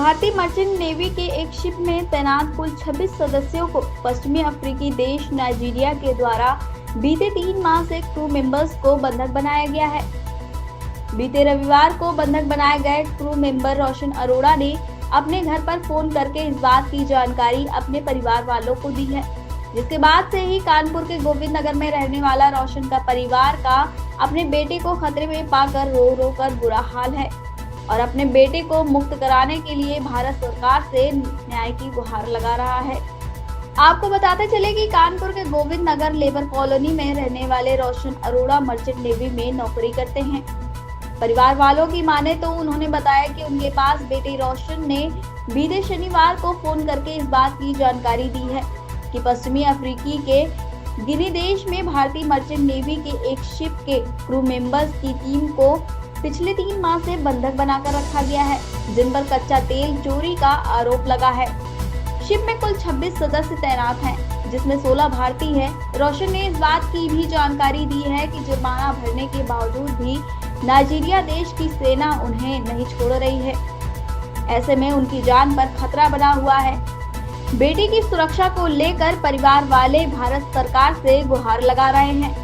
भारतीय merchant navy के एक शिप में तैनात कुल 26 सदस्यों को पश्चिमी अफ्रीकी देश नाइजीरिया के द्वारा बीते 3 माह से क्रू मेंबर्स को बंधक बनाया गया है। बीते रविवार को बंधक बनाए गए क्रू मेंबर रोशन अरोड़ा ने अपने घर पर फोन करके इस बात की जानकारी अपने परिवार वालों को दी है, जिसके बाद से ही कानपुर के गोविंद नगर में रहने वाला रोशन का परिवार का अपने बेटे को खतरे में पाकर रो रो कर बुरा हाल है और अपने बेटे को मुक्त कराने के लिए भारत सरकार से न्याय की गुहार लगा रहा है। आपको बताते चले कि कानपुर के गोविंद नगर लेबर कॉलोनी में रहने वाले रोशन अरोड़ा मर्चेंट नेवी में नौकरी करते हैं। परिवार वालों की माने तो उन्होंने बताया कि उनके पास बेटे रोशन ने बीते शनिवार को फोन करके इस बात की जानकारी दी है कि पश्चिमी अफ्रीकी के गिनी देश में भारतीय मर्चेंट नेवी के एक शिप के क्रू मेंबर्स की टीम को पिछले 3 माह से बंधक बनाकर रखा गया है, जिन पर कच्चा तेल चोरी का आरोप लगा है। शिप में कुल 26 सदस्य तैनात हैं, जिसमें 16 भारतीय हैं। रोशन ने इस बात की भी जानकारी दी है कि जुर्माना भरने के बावजूद भी नाइजीरिया देश की सेना उन्हें नहीं छोड़ रही है। ऐसे में उनकी जान पर खतरा बना हुआ है। बेटी की सुरक्षा को लेकर परिवार वाले भारत सरकार से गुहार लगा रहे हैं।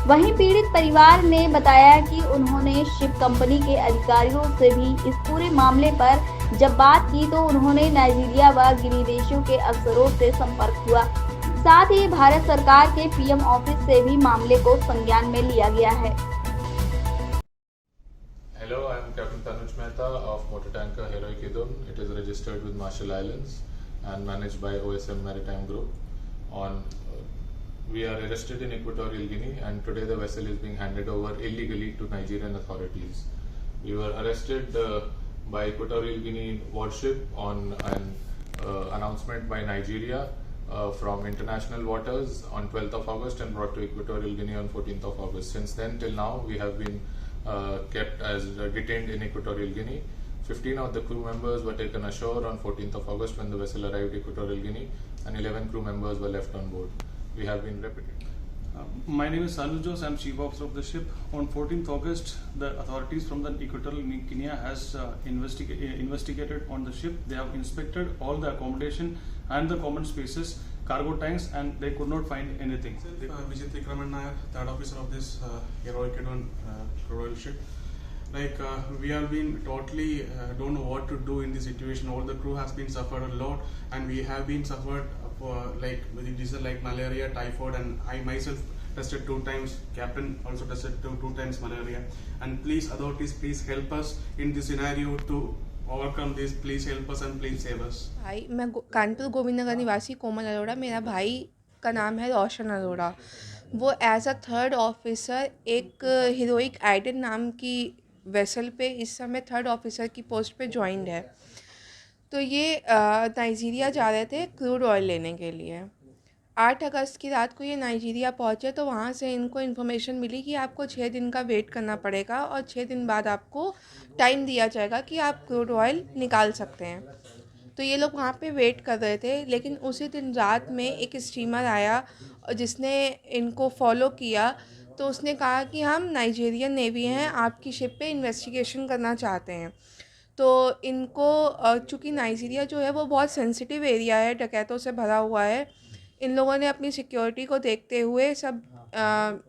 वहीं पीड़ित परिवार ने बताया कि उन्होंने शिप कंपनी के अधिकारियों से भी इस पूरे मामले पर जब बात की तो उन्होंने नाइजीरिया व गिनी देशों के अफसरों से संपर्क हुआ। साथ ही भारत सरकार के पीएम ऑफिस से भी मामले को संज्ञान में लिया गया है। Hello, I am Captain Tanuj Mehta of motor tanker Heroic Idun. It is registered with Marshall Islands and managed by OSM Maritime Group. We are arrested in Equatorial Guinea, and today the vessel is being handed over illegally to Nigerian authorities. We were arrested by Equatorial Guinea warship on an announcement by Nigeria from international waters on 12th of August and brought to Equatorial Guinea on 14th of August. Since then till now we have been kept as detained in Equatorial Guinea. 15 of the crew members were taken ashore on 14th of August when the vessel arrived Equatorial Guinea, and 11 crew members were left on board. We have been repeated. My name is Sanu Jos. I am chief officer of the ship. On 14th August, the authorities from the Equatorial Guinea has investigated on the ship. They have inspected all the accommodation and the common spaces, cargo tanks, and they could not find anything. Vijit Vikraman Nair, third officer of this Heroic Idun crude ship. We have been totally don't know what to do in this situation. All the crew has been suffered a lot, and we have been suffered for with disease like malaria, typhoid, and I myself tested 2 times. Captain also tested two times malaria. And please, authorities, please help us in this scenario to overcome this. Please help us and please save us. भाई मैं कानपुर गोविंद नगर निवासी कोमल अरोड़ा, मेरा भाई का नाम है रोशन अरोड़ा। वो as a 3rd officer एक हीरोइक आइडन नाम की वेसल पे इस समय 3rd ऑफिसर की पोस्ट पे ज्वाइंड है। तो ये नाइजीरिया जा रहे थे क्रूड ऑयल लेने के लिए। 8 अगस्त की रात को ये नाइजीरिया पहुँचे तो वहाँ से इनको इन्फॉर्मेशन मिली कि आपको 6 दिन का वेट करना पड़ेगा और 6 दिन बाद आपको टाइम दिया जाएगा कि आप क्रूड ऑयल निकाल सकते हैं। तो ये लोग वहाँ पे वेट कर रहे थे, लेकिन उसी दिन रात में एक स्टीमर आया जिसने इनको फॉलो किया। तो उसने कहा कि हम नाइजीरियन नेवी हैं, आपकी शिप पे इन्वेस्टिगेशन करना चाहते हैं। तो इनको चूँकि नाइजीरिया जो है वो बहुत सेंसिटिव एरिया है, डकैतों से भरा हुआ है, इन लोगों ने अपनी सिक्योरिटी को देखते हुए सब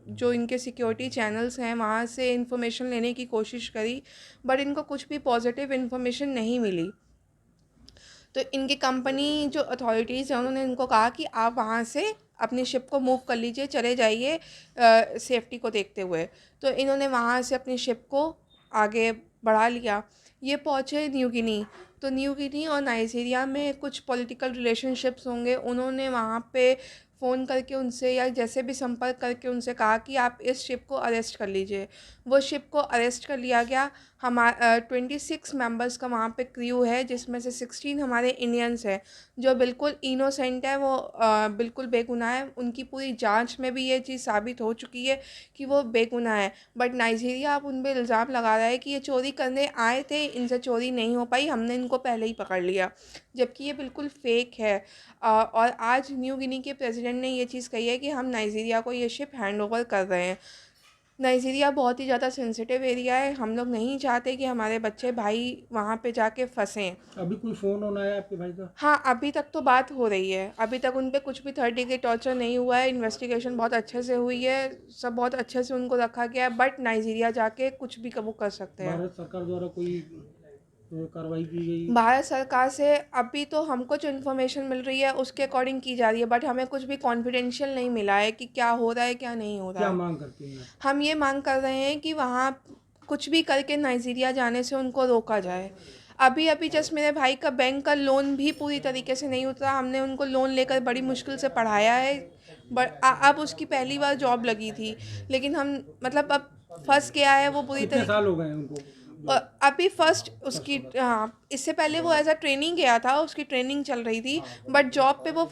जो इनके सिक्योरिटी चैनल्स हैं वहाँ से इन्फॉर्मेशन लेने की कोशिश करी, बट इनको कुछ भी पॉजिटिव इन्फॉर्मेशन नहीं मिली। तो इनकी कंपनी जो अथॉरिटीज़ हैं उन्होंने इनको कहा कि आप वहाँ से अपनी शिप को मूव कर लीजिए, चले जाइए सेफ्टी को देखते हुए। तो इन्होंने वहाँ से अपनी शिप को आगे बढ़ा लिया। ये पहुँचे न्यू गिनी। तो न्यू गिनी और नाइजीरिया में कुछ पॉलिटिकल रिलेशनशिप्स होंगे। उन्होंने वहाँ पे फ़ोन करके उनसे या जैसे भी संपर्क करके उनसे कहा कि आप इस शिप को अरेस्ट कर लीजिए। वो शिप को अरेस्ट कर लिया गया। 26 मेंबर्स का वहाँ पे क्रू है, जिसमें से 16 हमारे इंडियंस हैं जो बिल्कुल इनोसेंट है, वो बिल्कुल बेगुनाह है। उनकी पूरी जांच में भी ये चीज़ साबित हो चुकी है कि वो बेगुनाह है, बट नाइजीरिया अब उन पर इल्ज़ाम लगा रहा है कि ये चोरी करने आए थे, इनसे चोरी नहीं हो पाई, हमने इनको पहले ही पकड़ लिया, जबकि ये बिल्कुल फेक है। और आज न्यू गिनी के प्रेसिडेंट ने ये चीज़ कही है कि हम नाइजीरिया को ये शिप हैंड ओवर कर रहे हैं। नाइजीरिया बहुत ही ज़्यादा सेंसिटिव एरिया है। हम लोग नहीं चाहते कि हमारे बच्चे भाई वहाँ पे जाके फंसें। अभी कोई फ़ोन होना है आपके भाई का? हाँ, अभी तक तो बात हो रही है। अभी तक उन पे कुछ भी थर्ड डिग्री टॉर्चर नहीं हुआ है। इन्वेस्टिगेशन बहुत अच्छे से हुई है, सब बहुत अच्छे से उनको रखा गया है, बट नाइजीरिया जाके कुछ भी वो कर सकते हैं। भारत सरकार द्वारा कोई कार्रवाई की गई? भारत सरकार से अभी तो हमको जो इन्फॉर्मेशन मिल रही है उसके अकॉर्डिंग की जा रही है, बट हमें कुछ भी कॉन्फिडेंशियल नहीं मिला है कि क्या हो रहा है क्या नहीं हो रहा क्या है। मांग करते हैं? हम ये मांग कर रहे हैं कि वहाँ कुछ भी करके नाइजीरिया जाने से उनको रोका जाए। अभी अभी जस्ट मेरे भाई का बैंक का लोन भी पूरी तरीके से नहीं उतरा। हमने उनको लोन लेकर बड़ी मुश्किल से पढ़ाया है, बट अब उसकी पहली बार जॉब लगी थी, लेकिन हम मतलब अब फंस गया है वो पूरी कितने तरीके। साल हो गए हैं उनको? और अभी फर्स्ट उसकी, हाँ, इससे पहले वो एज अ ट्रेनिंग गया था, उसकी ट्रेनिंग चल रही थी, बट जॉब पे वो